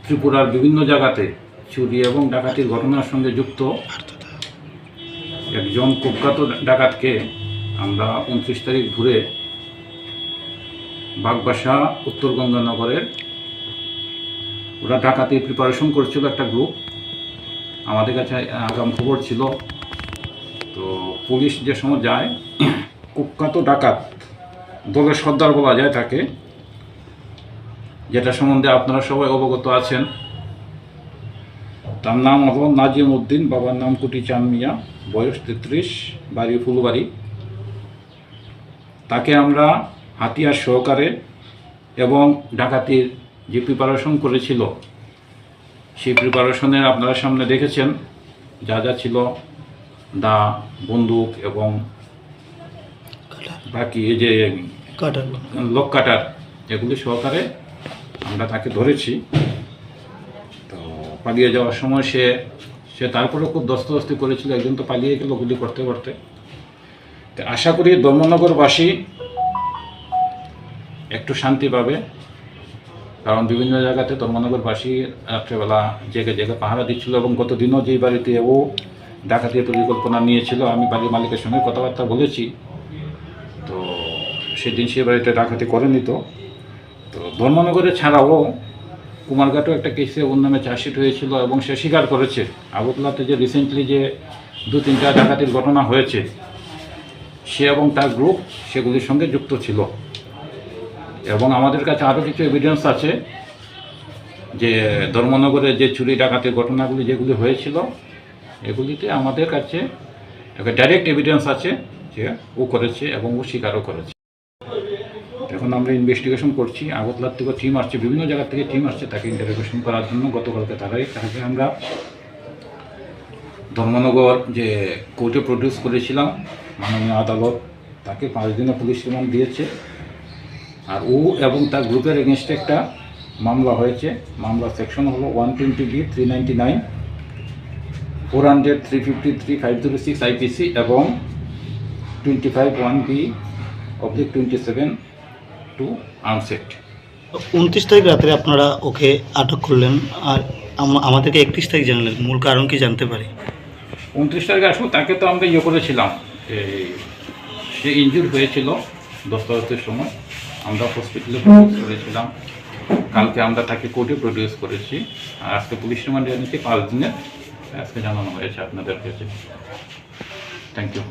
ত্রিপুরার বিভিন্ন জায়গাতে চুরি এবং ডাকাতির ঘটনার সঙ্গে যুক্ত একজন কুখ্যাত ডাকাতকে আমরা 29 তারিখ ঘুরে বাগবাসা উত্তর গঙ্গানগরের ওরা ডাকাতির প্রিপারেশন করছিল একটা গ্রুপ। আমাদের কাছে আগাম খবর ছিল, তো পুলিশ যে সময় যায়, কুখ্যাত ডাকাত দলের সর্দার বলা যায় তাকে, যেটা সম্বন্ধে আপনারা সবাই অবগত আছেন। তার নাম হলো নাজিম উদ্দিন, বাবার নাম কুটি চাঁদ মিয়া, বয়স 33, বাড়ি ফুলবাড়ি। তাকে আমরা হাতিয়ার সহকারে এবং ডাকাতির যে প্রিপারেশন করেছিল সেই প্রিপারেশনের আপনারা সামনে দেখেছেন যা যা ছিল, দা, বন্দুক এবং বাকি এই যে লোক কাটার, এগুলি সহকারে আমরা তাকে ধরেছি। তো পালিয়ে যাওয়ার সময় সে তারপরে খুব দস্তদস্তি করেছিল, একজন তো পালিয়ে গেল গুলি করতে করতে। তো আশা করি ধর্মনগরবাসী একটু শান্তি পাবে, কারণ বিভিন্ন জায়গাতে ধর্মনগরবাসী রাত্রেবেলা জেগে জেগে পাহারা দিচ্ছিল এবং গত দিনও যেই বাড়িতে ও ডাকাতির পরিকল্পনা নিয়েছিল, আমি বাড়ির মালিকের সঙ্গে কথাবার্তা বলেছি, তো সেদিন সে বাড়িতে ডাকাতি করেনি। তো ধর্মনগরে ছাড়াও কুমারঘাটও একটা কেসে ওর নামে চার্জশিট হয়েছিল এবং সে স্বীকার করেছে আগরতলাতে যে রিসেন্টলি যে 2-3টা ডাকাতির ঘটনা হয়েছে সে এবং তার গ্রুপ সেগুলির সঙ্গে যুক্ত ছিল। এবং আমাদের কাছে আরও কিছু এভিডেন্স আছে যে ধর্মনগরে যে চুরি ডাকাতির ঘটনাগুলি যেগুলি হয়েছিল এগুলিতে আমাদের কাছে একটা ডাইরেক্ট এভিডেন্স আছে যে ও করেছে এবং ও স্বীকারও করেছে। এখন আমরা ইনভেস্টিগেশন করছি, আগরতলার থেকে টিম আসছে, বিভিন্ন জায়গা থেকে টিম আসছে তাকে ইন্টারোগেশন করার জন্য। গতকালকে তাকে আমরা ধর্মনগর যে কোর্টে প্রডিউস করেছিলাম, মাননীয় আদালত তাকে 5 দিনের পুলিশ রিমান্ড দিয়েছে। আর ও এবং তার গ্রুপের এগেনস্টে একটা মামলা হয়েছে, মামলা সেকশন হলো 120B 399, 400 353 506 IPC এবং 25(1)B/27 টু আর্মস অ্যাক্ট। 29 তারিখ রাত্রে আপনারা ওকে আটক করলেন, আর আমাদেরকে 31 তারিখ জানালেন, মূল কারণ কি জানতে পারি? 29 তারিখে আসবো, তাকে তো আমরা করেছিলাম, সে ইনজুর হয়েছিল দস্তাবেজের সময়, আমরা হসপিটালে প্রডিউস করেছিলাম। কালকে আমরা তাকে কোর্টে প্রডিউস করেছি, আর আজকে পুলিশ রিমান্ডে এনেছি 5 দিনের, আজকে জানানো হয়েছে আপনাদের কাছে। Thank you.